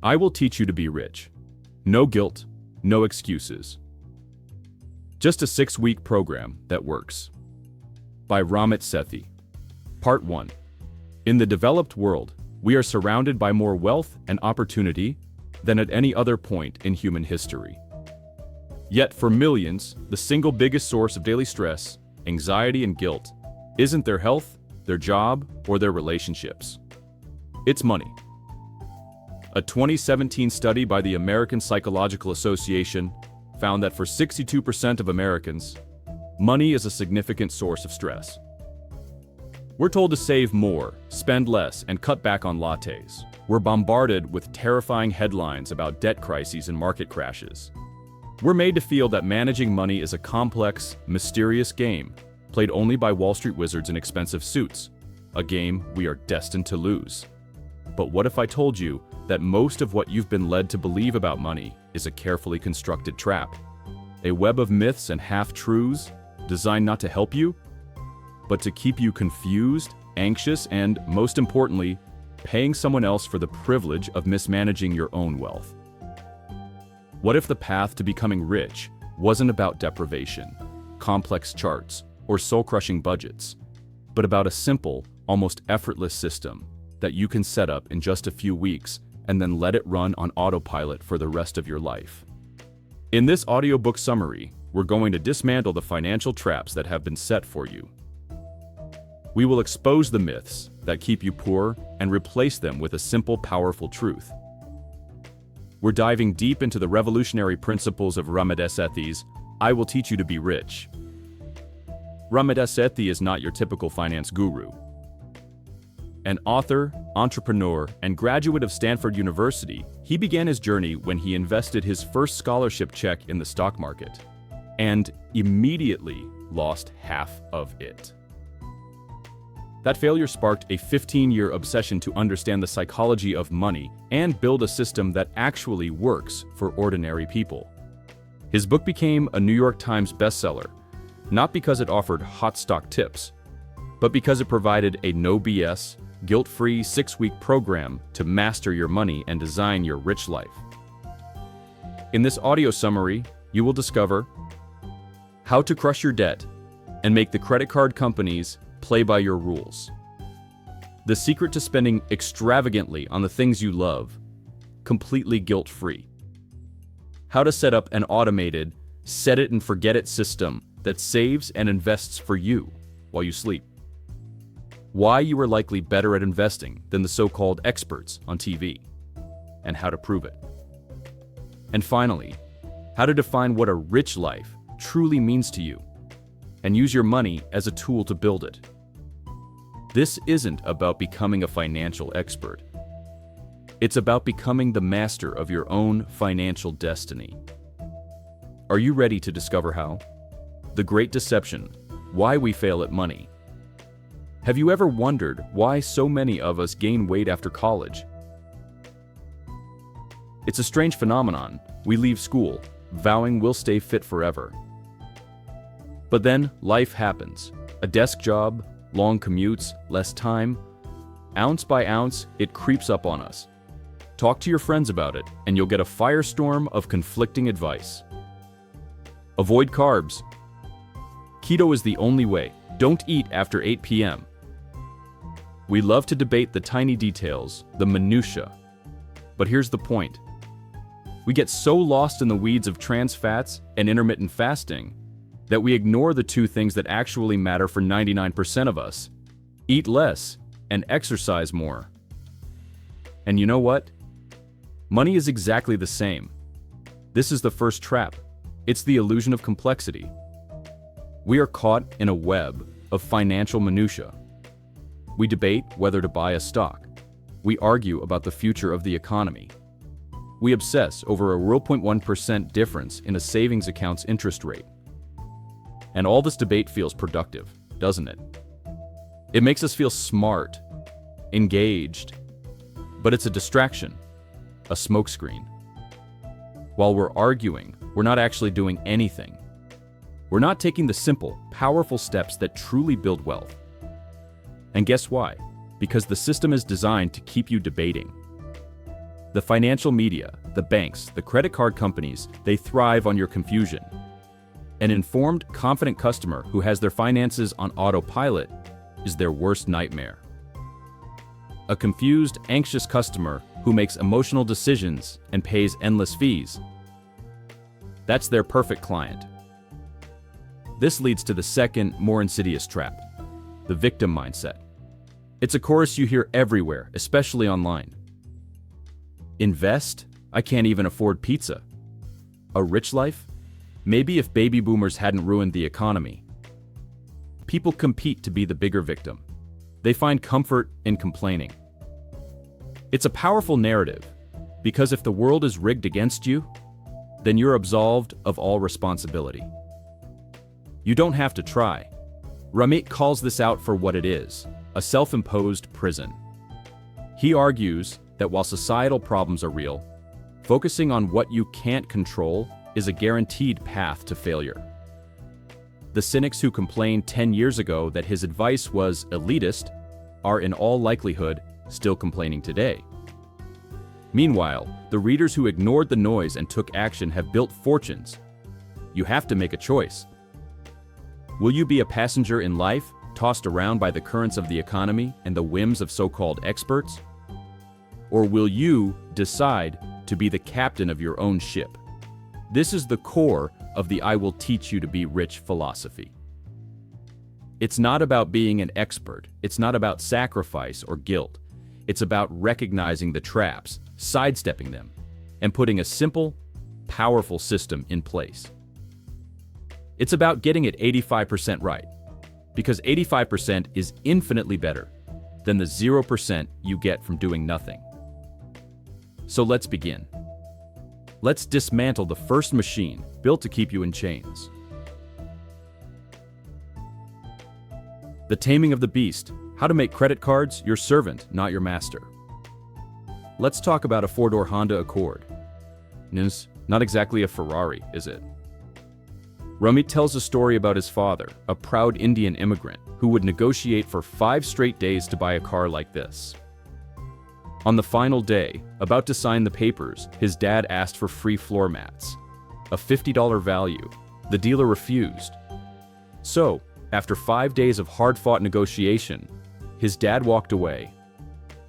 I will teach you to be rich. No guilt, no excuses. Just a 6-week program that works. By Ramit Sethi. Part 1. In the developed world, we are surrounded by more wealth and opportunity than at any other point in human history. Yet for millions, the single biggest source of daily stress, anxiety, and guilt isn't their health, their job, or their relationships. It's money. A 2017 study by the American Psychological Association found that for 62% of Americans, money is a significant source of stress. We're told to save more, spend less, and cut back on lattes. We're bombarded with terrifying headlines about debt crises and market crashes. We're made to feel that managing money is a complex, mysterious game, played only by Wall Street wizards in expensive suits, a game we are destined to lose. But what if I told you that most of what you've been led to believe about money is a carefully constructed trap? A web of myths and half-truths designed not to help you, but to keep you confused, anxious, and, most importantly, paying someone else for the privilege of mismanaging your own wealth. What if the path to becoming rich wasn't about deprivation, complex charts, or soul-crushing budgets, but about a simple, almost effortless system that you can set up in just a few weeks and then let it run on autopilot for the rest of your life? In this audiobook summary, we're going to dismantle the financial traps that have been set for you. We will expose the myths that keep you poor and replace them with a simple, powerful truth. We're diving deep into the revolutionary principles of Ramit Sethi's I Will Teach You to Be Rich. Ramit Sethi is not your typical finance guru. An author, entrepreneur, and graduate of Stanford University, he began his journey when he invested his first scholarship check in the stock market, and immediately lost half of it. That failure sparked a 15-year obsession to understand the psychology of money and build a system that actually works for ordinary people. His book became a New York Times bestseller, not because it offered hot stock tips, but because it provided a no-BS, guilt-free 6-week program to master your money and design your rich life. In this audio summary, you will discover how to crush your debt and make the credit card companies play by your rules. The secret to spending extravagantly on the things you love, completely guilt-free. How to set up an automated, set-it-and-forget-it system that saves and invests for you while you sleep. Why you are likely better at investing than the so-called experts on TV, and how to prove it. And finally, how to define what a rich life truly means to you, and use your money as a tool to build it. This isn't about becoming a financial expert. It's about becoming the master of your own financial destiny. Are you ready to discover how? The Great Deception, why we fail at money. Have you ever wondered why so many of us gain weight after college? It's a strange phenomenon. We leave school, vowing we'll stay fit forever. But then life happens. A desk job, long commutes, less time. Ounce by ounce, it creeps up on us. Talk to your friends about it, and you'll get a firestorm of conflicting advice. Avoid carbs. Keto is the only way. Don't eat after 8 p.m. We love to debate the tiny details, the minutiae. But here's the point. We get so lost in the weeds of trans fats and intermittent fasting that we ignore the two things that actually matter for 99% of us. Eat less and exercise more. And you know what? Money is exactly the same. This is the first trap. It's the illusion of complexity. We are caught in a web of financial minutiae. We debate whether to buy a stock. We argue about the future of the economy. We obsess over a 0.1% difference in a savings account's interest rate. And all this debate feels productive, doesn't it? It makes us feel smart, engaged, but it's a distraction, a smokescreen. While we're arguing, we're not actually doing anything. We're not taking the simple, powerful steps that truly build wealth. And guess why? Because the system is designed to keep you debating. The financial media, the banks, the credit card companies, they thrive on your confusion. An informed, confident customer who has their finances on autopilot is their worst nightmare. A confused, anxious customer who makes emotional decisions and pays endless fees, that's their perfect client. This leads to the second, more insidious trap, the victim mindset. It's a chorus you hear everywhere, especially online. Invest? I can't even afford pizza. A rich life? Maybe if baby boomers hadn't ruined the economy. People compete to be the bigger victim. They find comfort in complaining. It's a powerful narrative, because if the world is rigged against you, then you're absolved of all responsibility. You don't have to try. Ramit calls this out for what it is, a self-imposed prison. He argues that while societal problems are real, focusing on what you can't control is a guaranteed path to failure. The cynics who complained 10 years ago that his advice was elitist are in all likelihood still complaining today. Meanwhile, the readers who ignored the noise and took action have built fortunes. You have to make a choice. Will you be a passenger in life, tossed around by the currents of the economy and the whims of so-called experts? Or will you decide to be the captain of your own ship? This is the core of the "I will teach you to be rich" philosophy. It's not about being an expert. It's not about sacrifice or guilt. It's about recognizing the traps, sidestepping them, and putting a simple, powerful system in place. It's about getting it 85% right, because 85% is infinitely better than the 0% you get from doing nothing. So let's begin. Let's dismantle the first machine built to keep you in chains. The Taming of the Beast: How to make credit cards your servant, not your master. Let's talk about a four-door Honda Accord. Not exactly a Ferrari, is it? Ramit tells a story about his father, a proud Indian immigrant, who would negotiate for 5 straight days to buy a car like this. On the final day, about to sign the papers, his dad asked for free floor mats, a $50 value. The dealer refused. So, after 5 days of hard-fought negotiation, his dad walked away.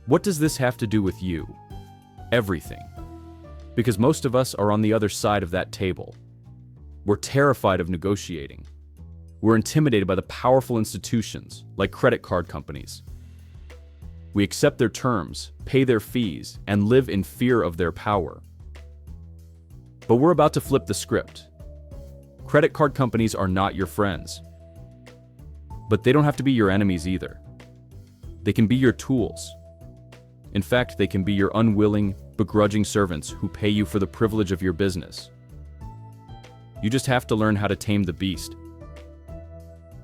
What does this have to do with you? Everything. Because most of us are on the other side of that table. We're terrified of negotiating. We're intimidated by the powerful institutions, like credit card companies. We accept their terms, pay their fees, and live in fear of their power. But we're about to flip the script. Credit card companies are not your friends. But they don't have to be your enemies either. They can be your tools. In fact, they can be your unwilling, begrudging servants who pay you for the privilege of your business. You just have to learn how to tame the beast.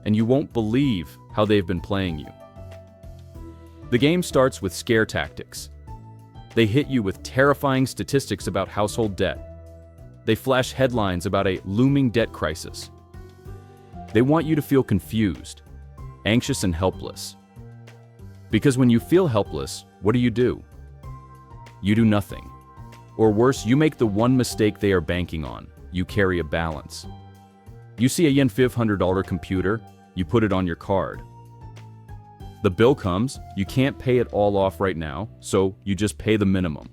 And you won't believe how they've been playing you. The game starts with scare tactics. They hit you with terrifying statistics about household debt. They flash headlines about a looming debt crisis. They want you to feel confused, anxious, and helpless. Because when you feel helpless, what do? You do nothing. Or worse, you make the one mistake they are banking on. You carry a balance. You see a $500 computer, you put it on your card. The bill comes, you can't pay it all off right now, so you just pay the minimum.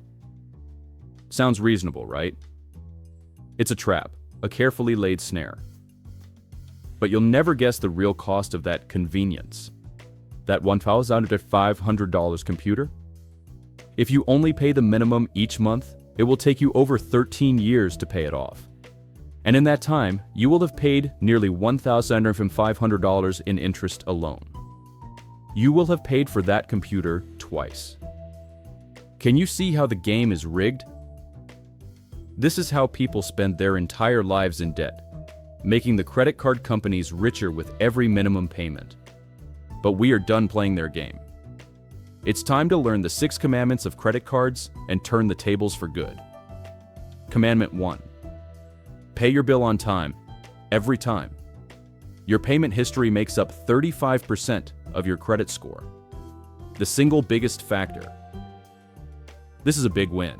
Sounds reasonable, right? It's a trap, a carefully laid snare. But you'll never guess the real cost of that convenience. That $1,500 computer? If you only pay the minimum each month, it will take you over 13 years to pay it off. And in that time, you will have paid nearly $1,500 in interest alone. You will have paid for that computer twice. Can you see how the game is rigged? This is how people spend their entire lives in debt, making the credit card companies richer with every minimum payment. But we are done playing their game. It's time to learn the 6 commandments of credit cards and turn the tables for good. Commandment 1. Pay your bill on time, every time. Your payment history makes up 35% of your credit score, the single biggest factor. This is a big win.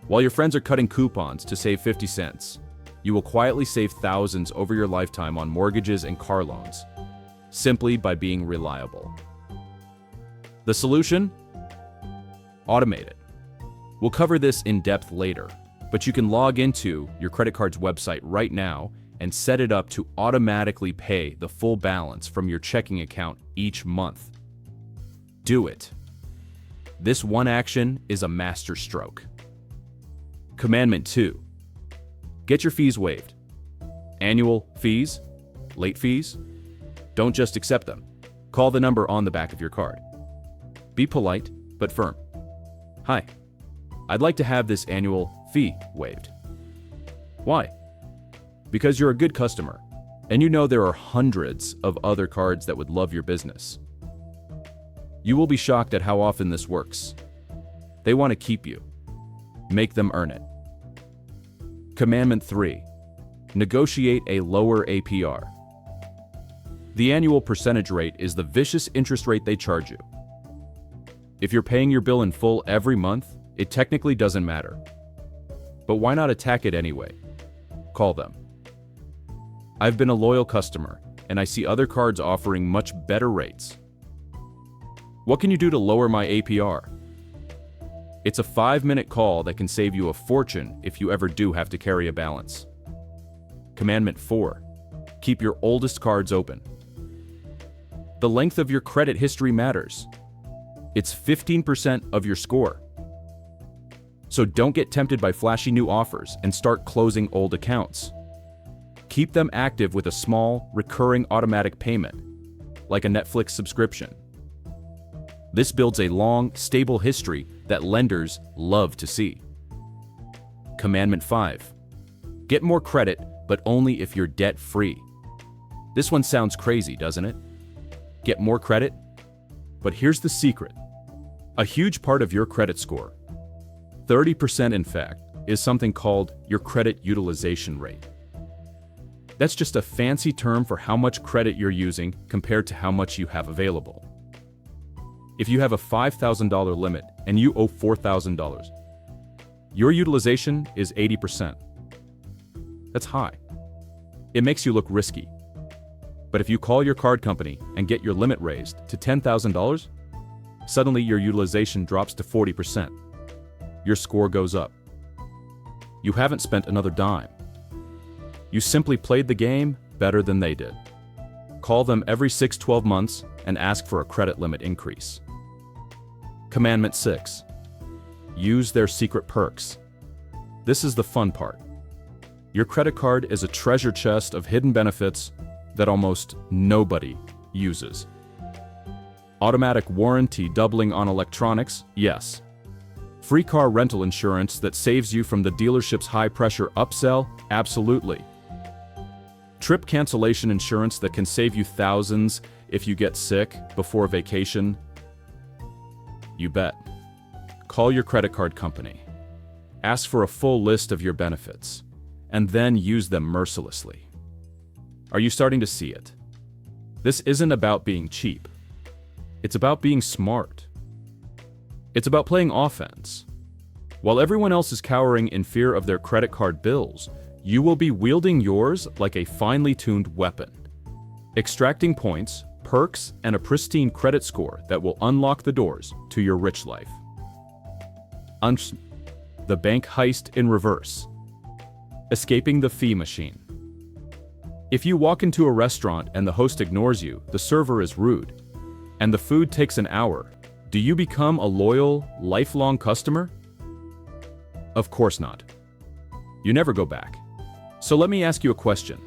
While your friends are cutting coupons to save 50 cents, you will quietly save thousands over your lifetime on mortgages and car loans, simply by being reliable. The solution? Automate it. We'll cover this in depth later, but you can log into your credit card's website right now and set it up to automatically pay the full balance from your checking account each month. Do it. This one action is a master stroke. Commandment 2. Get your fees waived. Annual fees? Late fees? Don't just accept them. Call the number on the back of your card. Be polite, but firm. Hi, I'd like to have this annual fee waived. Why? Because you're a good customer, and you know there are hundreds of other cards that would love your business. You will be shocked at how often this works. They want to keep you. Make them earn it. Commandment 3. Negotiate a lower APR. The annual percentage rate is the vicious interest rate they charge you. If you're paying your bill in full every month, it technically doesn't matter. But why not attack it anyway? Call them. I've been a loyal customer, and I see other cards offering much better rates. What can you do to lower my APR? It's a 5-minute call that can save you a fortune if you ever do have to carry a balance. Commandment 4. Keep your oldest cards open. The length of your credit history matters. It's 15% of your score. So don't get tempted by flashy new offers and start closing old accounts. Keep them active with a small, recurring automatic payment, like a Netflix subscription. This builds a long, stable history that lenders love to see. Commandment 5. Get more credit, but only if you're debt-free. This one sounds crazy, doesn't it? Get more credit? But here's the secret. A huge part of your credit score, 30% in fact, is something called your credit utilization rate. That's just a fancy term for how much credit you're using compared to how much you have available. If you have a $5,000 limit and you owe $4,000, your utilization is 80%. That's high. It makes you look risky. But if you call your card company and get your limit raised to $10,000, suddenly your utilization drops to 40%. Your score goes up. You haven't spent another dime. You simply played the game better than they did. Call them every 6-12 months and ask for a credit limit increase. Commandment 6. Use their secret perks. This is the fun part. Your credit card is a treasure chest of hidden benefits that almost nobody uses. Automatic warranty doubling on electronics, yes. Free car rental insurance that saves you from the dealership's high-pressure upsell, absolutely. Trip cancellation insurance that can save you thousands if you get sick before vacation, you bet. Call your credit card company. Ask for a full list of your benefits, and then use them mercilessly. Are you starting to see it? This isn't about being cheap. It's about being smart. It's about playing offense. While everyone else is cowering in fear of their credit card bills, you will be wielding yours like a finely tuned weapon, extracting points, perks, and a pristine credit score that will unlock the doors to your rich life. The bank heist in reverse. Escaping the fee machine. If you walk into a restaurant and the host ignores you, the server is rude, and the food takes an hour, do you become a loyal, lifelong customer? Of course not. You never go back. So let me ask you a question.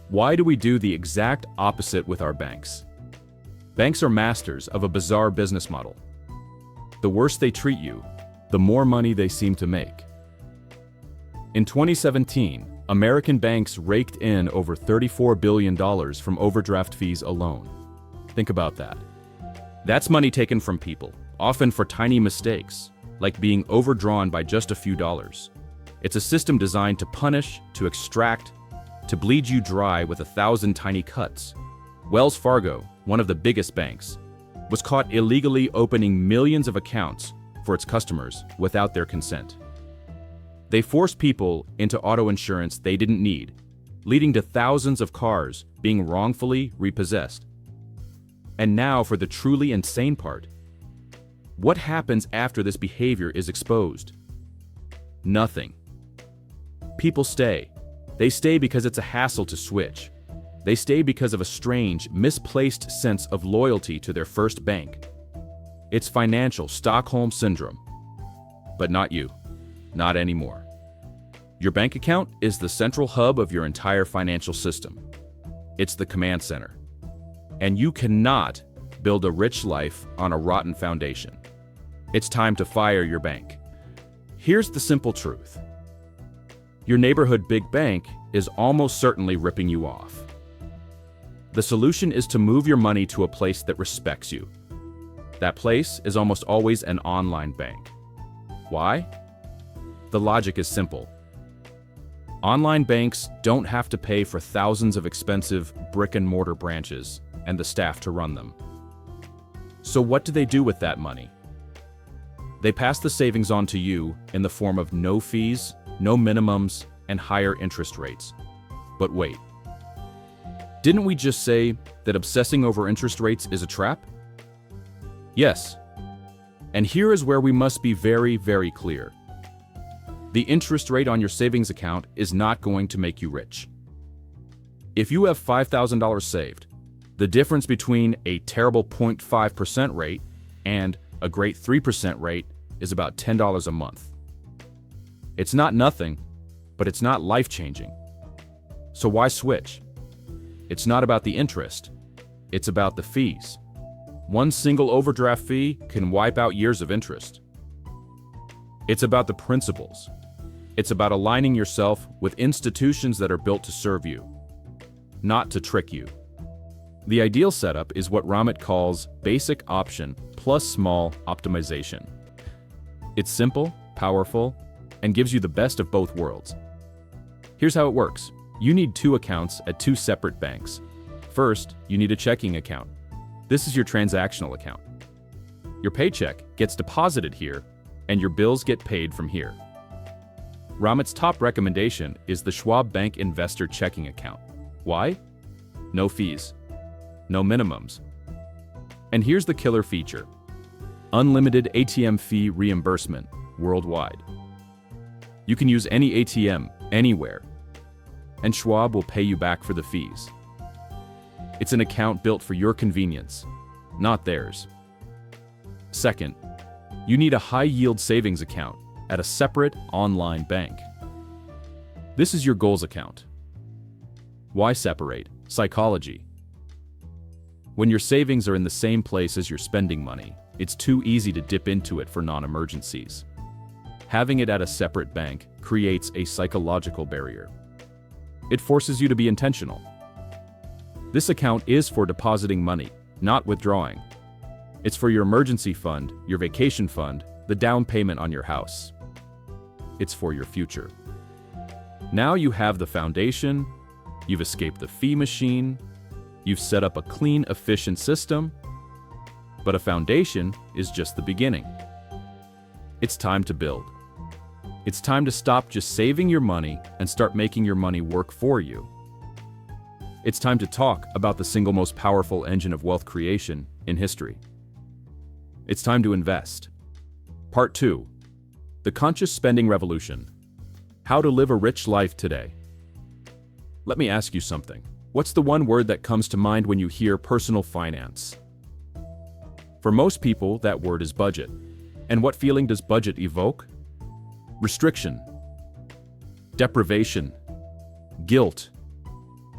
Why do we do the exact opposite with our banks? Banks are masters of a bizarre business model. The worse they treat you, the more money they seem to make. In 2017, American banks raked in over $34 billion from overdraft fees alone. Think about that. That's money taken from people, often for tiny mistakes, like being overdrawn by just a few dollars. It's a system designed to punish, to extract, to bleed you dry with 1,000 tiny cuts. Wells Fargo, one of the biggest banks, was caught illegally opening millions of accounts for its customers without their consent. They forced people into auto insurance they didn't need, leading to thousands of cars being wrongfully repossessed. And now for the truly insane part. What happens after this behavior is exposed? Nothing. People stay. They stay because it's a hassle to switch. They stay because of a strange, misplaced sense of loyalty to their first bank. It's financial Stockholm Syndrome. But not you. Not anymore. Your bank account is the central hub of your entire financial system. It's the command center. And you cannot build a rich life on a rotten foundation. It's time to fire your bank. Here's the simple truth. Your neighborhood big bank is almost certainly ripping you off. The solution is to move your money to a place that respects you. That place is almost always an online bank. Why? The logic is simple. Online banks don't have to pay for thousands of expensive brick-and-mortar branches and the staff to run them. So what do they do with that money? They pass the savings on to you in the form of no fees, no minimums, and higher interest rates. But wait. Didn't we just say that obsessing over interest rates is a trap? Yes. And here is where we must be very, very clear. The interest rate on your savings account is not going to make you rich. If you have $5,000 saved, the difference between a terrible 0.5% rate and a great 3% rate is about $10 a month. It's not nothing, but it's not life-changing. So why switch? It's not about the interest, it's about the fees. One single overdraft fee can wipe out years of interest. It's about the principles. It's about aligning yourself with institutions that are built to serve you, not to trick you. The ideal setup is what Ramit calls basic option plus small optimization. It's simple, powerful, and gives you the best of both worlds. Here's how it works. You need 2 accounts at 2 separate banks. First, you need a checking account. This is your transactional account. Your paycheck gets deposited here, and your bills get paid from here. Ramit's top recommendation is the Schwab Bank Investor Checking Account. Why? No fees. No minimums. And here's the killer feature. Unlimited ATM fee reimbursement worldwide. You can use any ATM, anywhere, and Schwab will pay you back for the fees. It's an account built for your convenience, not theirs. Second, you need a high-yield savings account at a separate online bank. This is your goals account. Why separate? Psychology. When your savings are in the same place as your spending money, it's too easy to dip into it for non-emergencies. Having it at a separate bank creates a psychological barrier. It forces you to be intentional. This account is for depositing money, not withdrawing. It's for your emergency fund, your vacation fund, the down payment on your house. It's for your future. Now you have the foundation, you've escaped the fee machine, you've set up a clean, efficient system, but a foundation is just the beginning. It's time to build. It's time to stop just saving your money and start making your money work for you. It's time to talk about the single most powerful engine of wealth creation in history. It's time to invest. Part 2. The Conscious Spending Revolution. How to live a rich life today. Let me ask you something. What's the one word that comes to mind when you hear personal finance? For most people, that word is budget. And what feeling does budget evoke? Restriction, deprivation, guilt,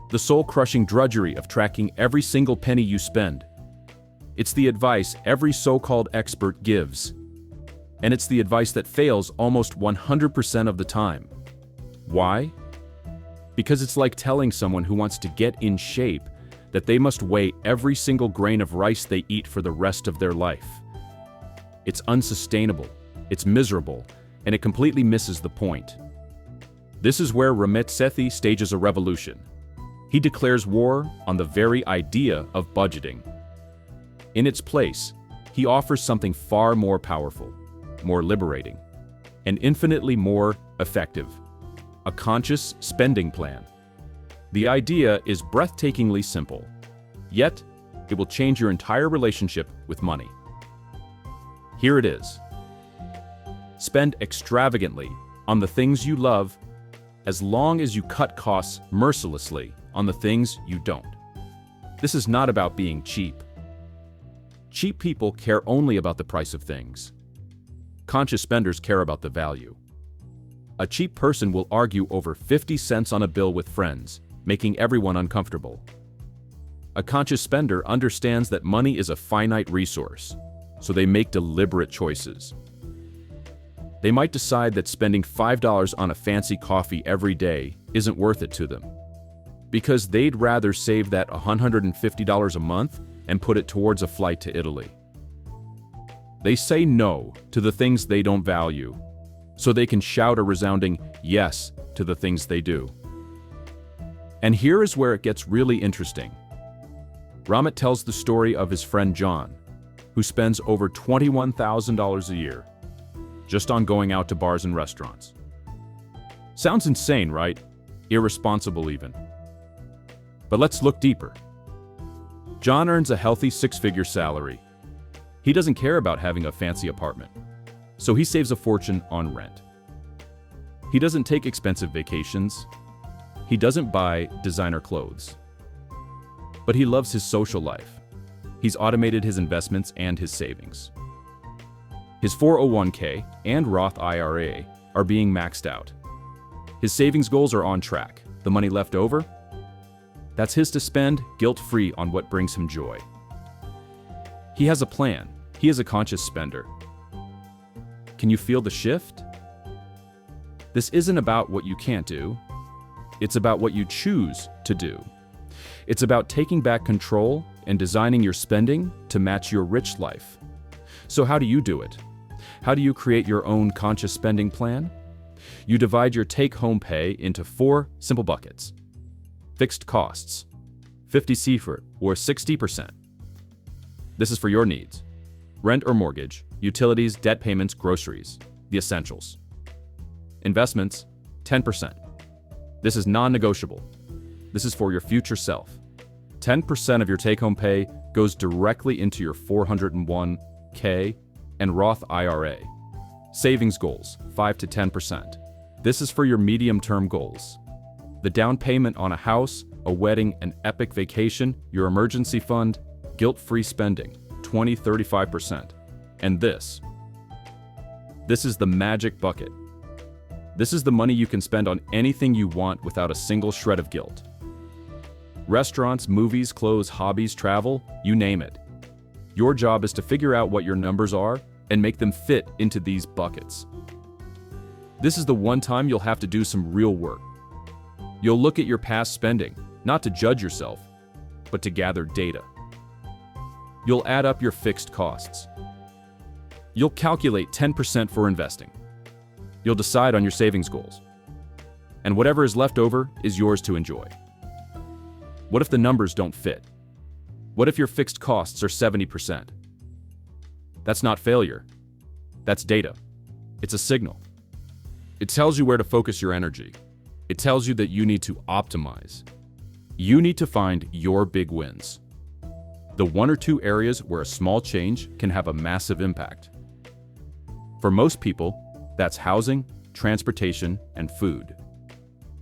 the soul-crushing drudgery of tracking every single penny you spend. It's the advice every so-called expert gives. And it's the advice that fails almost 100% of the time. Why? Because it's like telling someone who wants to get in shape that they must weigh every single grain of rice they eat for the rest of their life. It's unsustainable, it's miserable, and it completely misses the point. This is where Ramit Sethi stages a revolution. He declares war on the very idea of budgeting. In its place, he offers something far more powerful, more liberating, and infinitely more effective: a conscious spending plan. The idea is breathtakingly simple, yet it will change your entire relationship with money. Here it is. Spend extravagantly on the things you love, as long as you cut costs mercilessly on the things you don't. This is not about being cheap. Cheap people care only about the price of things. Conscious spenders care about the value. A cheap person will argue over 50 cents on a bill with friends, making everyone uncomfortable. A conscious spender understands that money is a finite resource, so they make deliberate choices. They might decide that spending $5 on a fancy coffee every day isn't worth it to them, because they'd rather save that $150 a month and put it towards a flight to Italy. They say no to the things they don't value, so they can shout a resounding yes to the things they do. And here is where it gets really interesting. Ramit tells the story of his friend John, who spends over $21,000 a year just on going out to bars and restaurants. Sounds insane, right? Irresponsible even. But let's look deeper. John earns a healthy six-figure salary. He doesn't care about having a fancy apartment, so he saves a fortune on rent. He doesn't take expensive vacations. He doesn't buy designer clothes. But he loves his social life. He's automated his investments and his savings. His 401k and Roth IRA are being maxed out. His savings goals are on track. The money left over? That's his to spend guilt-free on what brings him joy. He has a plan. He is a conscious spender. Can you feel the shift? This isn't about what you can't do. It's about what you choose to do. It's about taking back control and designing your spending to match your rich life. So how do you do it? How do you create your own conscious spending plan? You divide your take-home pay into 4 simple buckets. Fixed costs, 50% or 60%. This is for your needs: rent or mortgage, utilities, debt payments, groceries, the essentials. Investments, 10%. This is non-negotiable. This is for your future self. 10% of your take-home pay goes directly into your 401k and Roth IRA. Savings goals, 5 to 10%. This is for your medium-term goals. The down payment on a house, a wedding, an epic vacation, your emergency fund, guilt-free spending, 20-35%. And this is the magic bucket. This is the money you can spend on anything you want without a single shred of guilt. Restaurants, movies, clothes, hobbies, travel, you name it. Your job is to figure out what your numbers are and make them fit into these buckets. This is the one time you'll have to do some real work. You'll look at your past spending, not to judge yourself, but to gather data. You'll add up your fixed costs. You'll calculate 10% for investing. You'll decide on your savings goals. And whatever is left over is yours to enjoy. What if the numbers don't fit? What if your fixed costs are 70%? That's not failure. That's data. It's a signal. It tells you where to focus your energy. It tells you that you need to optimize. You need to find your big wins. The 1 or 2 areas where a small change can have a massive impact. For most people, that's housing, transportation, and food.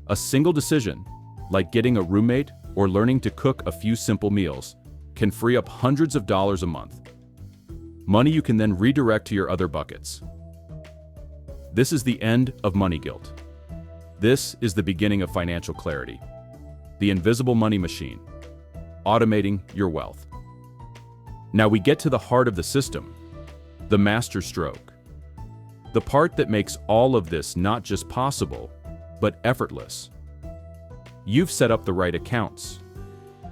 A single decision, like getting a roommate or learning to cook a few simple meals, can free up hundreds of dollars a month. Money you can then redirect to your other buckets. This is the end of money guilt. This is the beginning of financial clarity. The invisible money machine, automating your wealth. Now we get to the heart of the system, the master stroke. The part that makes all of this not just possible, but effortless. You've set up the right accounts.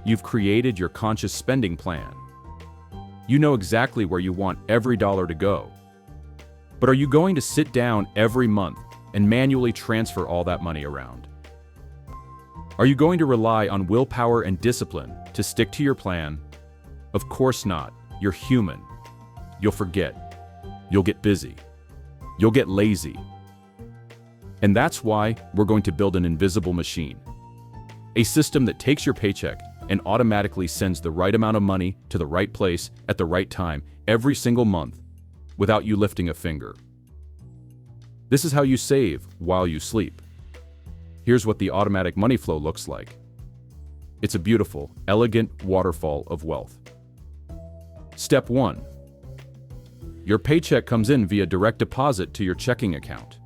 You've created your conscious spending plan. You know exactly where you want every dollar to go. But are you going to sit down every month and manually transfer all that money around? Are you going to rely on willpower and discipline to stick to your plan? Of course not. You're human. You'll forget. You'll get busy. You'll get lazy. And that's why we're going to build an invisible machine. A system that takes your paycheck and automatically sends the right amount of money to the right place at the right time every single month without you lifting a finger. This is how you save while you sleep. Here's what the automatic money flow looks like. It's a beautiful, elegant waterfall of wealth. Step 1. Your paycheck comes in via direct deposit to your checking account.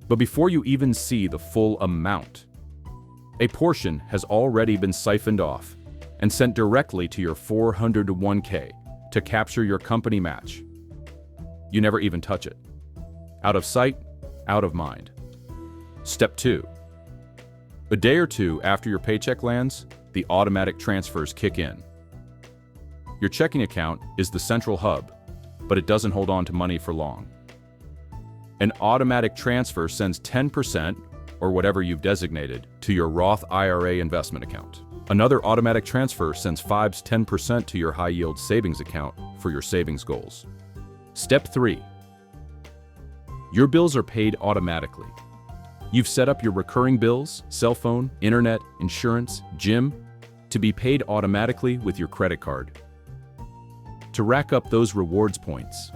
But before you even see the full amount, a portion has already been siphoned off and sent directly to your 401k to capture your company match. You never even touch it. Out of sight, out of mind. Step 2. A day or two after your paycheck lands, the automatic transfers kick in. Your checking account is the central hub, but it doesn't hold on to money for long. An automatic transfer sends 10%, or whatever you've designated, to your Roth IRA investment account. Another automatic transfer sends 10% to your high-yield savings account for your savings goals. Step 3. Your bills are paid automatically. You've set up your recurring bills, cell phone, internet, insurance, gym, to be paid automatically with your credit card. To rack up those rewards points.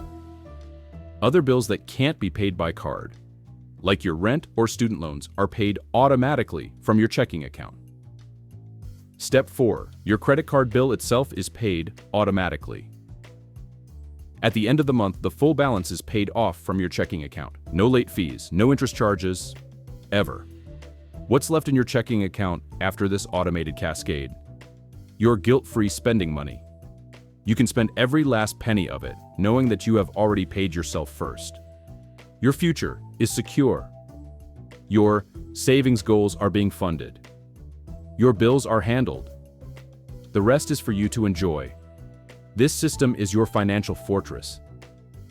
Other bills that can't be paid by card, like your rent or student loans, are paid automatically from your checking account. Step 4. Your credit card bill itself is paid automatically. At the end of the month, the full balance is paid off from your checking account. No late fees, no interest charges, ever. What's left in your checking account after this automated cascade? Your guilt-free spending money. You can spend every last penny of it, knowing that you have already paid yourself first. Your future is secure. Your savings goals are being funded. Your bills are handled. The rest is for you to enjoy. This system is your financial fortress.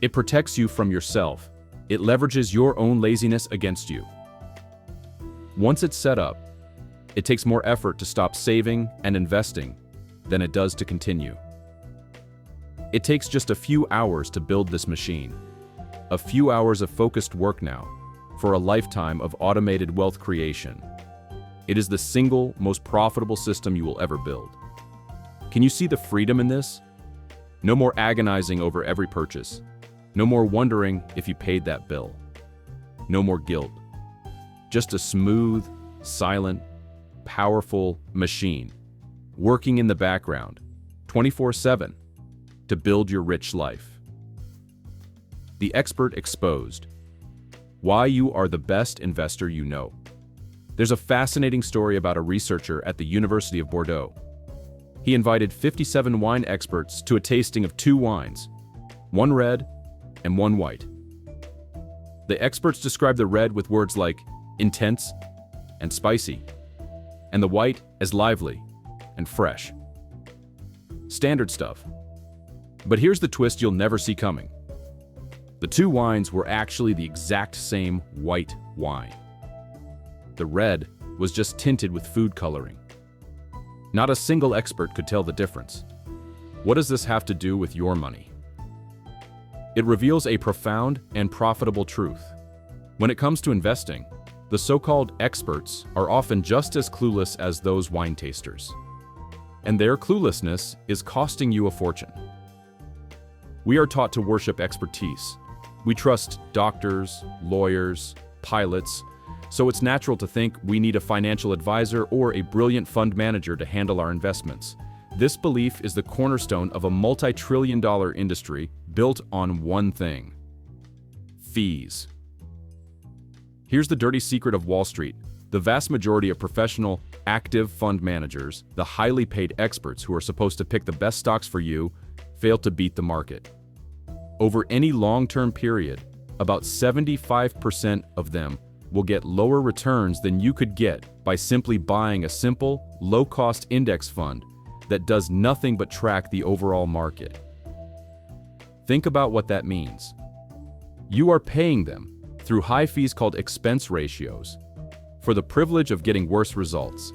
It protects you from yourself. It leverages your own laziness against you. Once it's set up, it takes more effort to stop saving and investing than it does to continue. It takes just a few hours to build this machine. A few hours of focused work now, for a lifetime of automated wealth creation. It is the single most profitable system you will ever build. Can you see the freedom in this? No more agonizing over every purchase. No more wondering if you paid that bill. No more guilt. Just a smooth, silent, powerful machine, working in the background, 24/7, to build your rich life. The Expert Exposed. Why you are the best investor you know. There's a fascinating story about a researcher at the University of Bordeaux. He invited 57 wine experts to a tasting of 2 wines, one red and one white. The experts described the red with words like intense and spicy, and the white as lively and fresh. Standard stuff. But here's the twist you'll never see coming. The 2 wines were actually the exact same white wine. The red was just tinted with food coloring. Not a single expert could tell the difference. What does this have to do with your money? It reveals a profound and profitable truth. When it comes to investing, the so-called experts are often just as clueless as those wine tasters. And their cluelessness is costing you a fortune. We are taught to worship expertise. We trust doctors, lawyers, pilots, so it's natural to think we need a financial advisor or a brilliant fund manager to handle our investments. This belief is the cornerstone of a multi-trillion-dollar industry built on one thing: fees. Here's the dirty secret of Wall Street. The vast majority of professional, active fund managers, the highly paid experts who are supposed to pick the best stocks for you, fail to beat the market. Over any long-term period, about 75% of them will get lower returns than you could get by simply buying a simple, low-cost index fund that does nothing but track the overall market. Think about what that means. You are paying them through high fees called expense ratios for the privilege of getting worse results.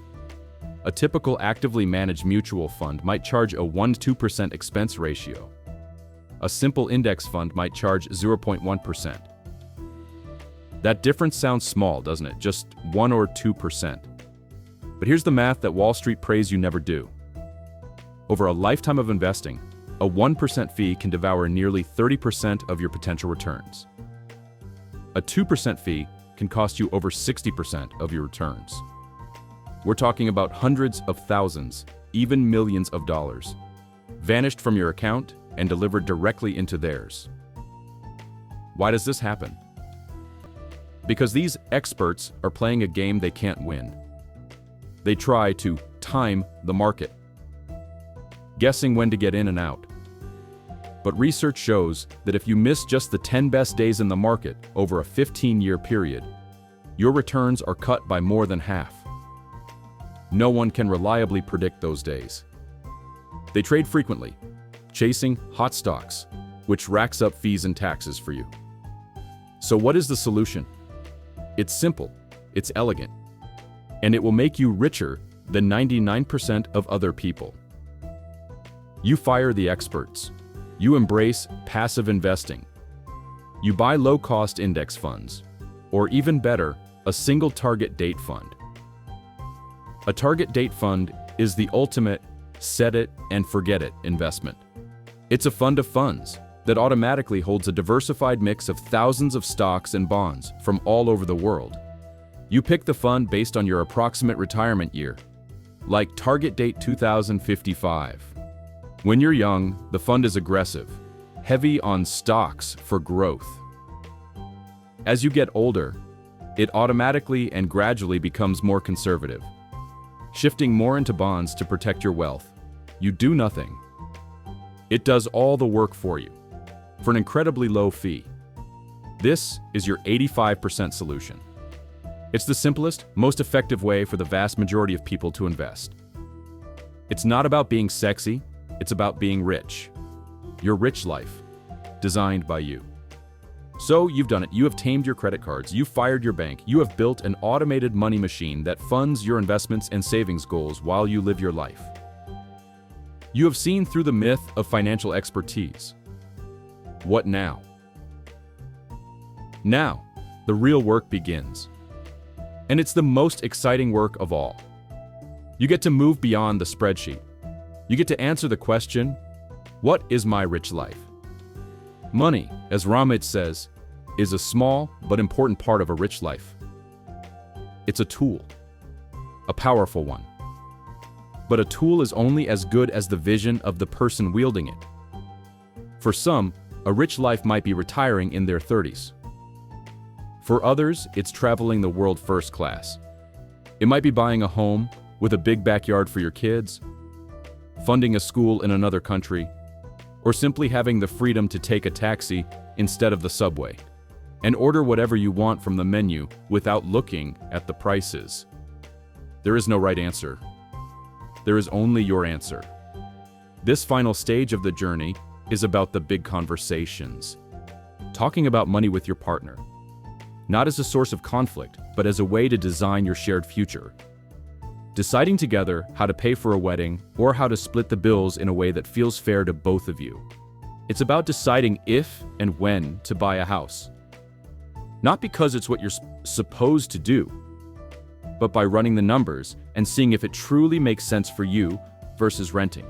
A typical actively managed mutual fund might charge a 1-2% expense ratio. A simple index fund might charge 0.1%. That difference sounds small, doesn't it? Just 1 or 2%. But here's the math that Wall Street prays you never do. Over a lifetime of investing, a 1% fee can devour nearly 30% of your potential returns. A 2% fee can cost you over 60% of your returns. We're talking about hundreds of thousands, even millions of dollars, vanished from your account and delivered directly into theirs. Why does this happen? Because these experts are playing a game they can't win. They try to time the market, guessing when to get in and out. But research shows that if you miss just the 10 best days in the market over a 15-year period, your returns are cut by more than half. No one can reliably predict those days. They trade frequently, chasing hot stocks, which racks up fees and taxes for you. So what is the solution? It's simple, it's elegant, and it will make you richer than 99% of other people. You fire the experts. You embrace passive investing. You buy low-cost index funds, or even better, a single target date fund. A target date fund is the ultimate set it and forget it investment. It's a fund of funds that automatically holds a diversified mix of thousands of stocks and bonds from all over the world. You pick the fund based on your approximate retirement year, like target date 2055. When you're young, the fund is aggressive, heavy on stocks for growth. As you get older, it automatically and gradually becomes more conservative, shifting more into bonds to protect your wealth. You do nothing. It does all the work for you, for an incredibly low fee. This is your 85% solution. It's the simplest, most effective way for the vast majority of people to invest. It's not about being sexy, it's about being rich. Your rich life, designed by you. So you've done it. You have tamed your credit cards. You've fired your bank. You have built an automated money machine that funds your investments and savings goals while you live your life. You have seen through the myth of financial expertise. What now? Now, the real work begins. And it's the most exciting work of all. You get to move beyond the spreadsheet. You get to answer the question, what is my rich life? Money, as Ramit says, is a small but important part of a rich life. It's a tool, a powerful one. But a tool is only as good as the vision of the person wielding it. For some, a rich life might be retiring in their 30s. For others, it's traveling the world first class. It might be buying a home with a big backyard for your kids, funding a school in another country, or simply having the freedom to take a taxi instead of the subway and order whatever you want from the menu without looking at the prices. There is no right answer. There is only your answer. This final stage of the journey is about the big conversations. Talking about money with your partner, not as a source of conflict, but as a way to design your shared future. Deciding together how to pay for a wedding or how to split the bills in a way that feels fair to both of you. It's about deciding if and when to buy a house. Not because it's what you're supposed to do, but by running the numbers and seeing if it truly makes sense for you versus renting.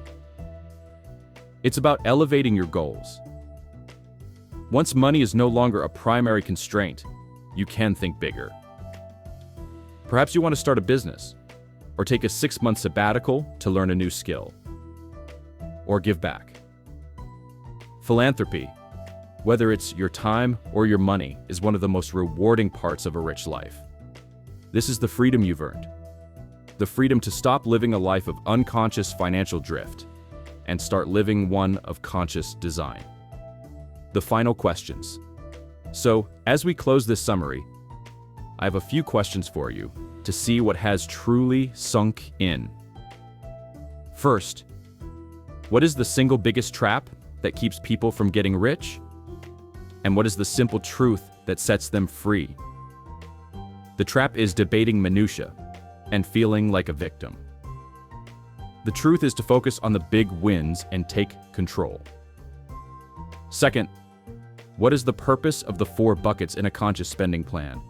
It's about elevating your goals. Once money is no longer a primary constraint, you can think bigger. Perhaps you want to start a business, or take a 6-month sabbatical to learn a new skill, or give back. Philanthropy, whether it's your time or your money, is one of the most rewarding parts of a rich life. This is the freedom you've earned. The freedom to stop living a life of unconscious financial drift and start living one of conscious design. The final questions. So, as we close this summary, I have a few questions for you to see what has truly sunk in. First, what is the single biggest trap that keeps people from getting rich? And what is the simple truth that sets them free? The trap is debating minutia and feeling like a victim. The truth is to focus on the big wins and take control. Second, What is the purpose of the 4 buckets in a conscious spending plan?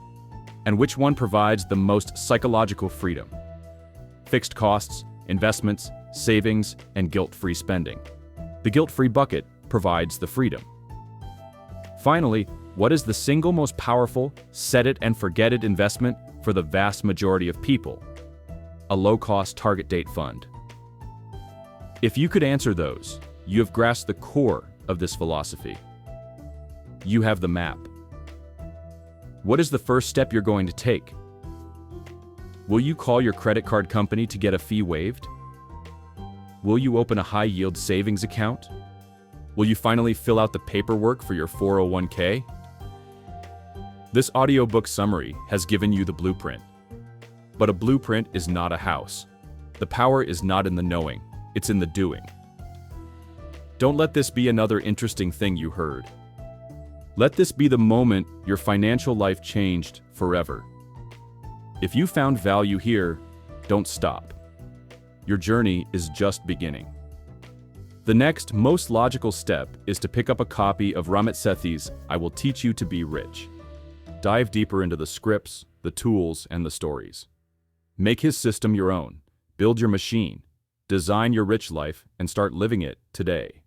And which one provides the most psychological freedom? Fixed costs, investments, savings, and guilt-free spending. The guilt-free bucket provides the freedom. Finally, what is the single most powerful, set-it-and-forget-it investment for the vast majority of people? A low-cost target date fund. If you could answer those, you have grasped the core of this philosophy. You have the map. What is the first step you're going to take? Will you call your credit card company to get a fee waived? Will you open a high-yield savings account? Will you finally fill out the paperwork for your 401k? This audiobook summary has given you the blueprint. But a blueprint is not a house. The power is not in the knowing, it's in the doing. Don't let this be another interesting thing you heard. Let this be the moment your financial life changed forever. If you found value here, don't stop. Your journey is just beginning. The next most logical step is to pick up a copy of Ramit Sethi's I Will Teach You to Be Rich. Dive deeper into the scripts, the tools, and the stories. Make his system your own. Build your machine. Design your rich life and start living it today.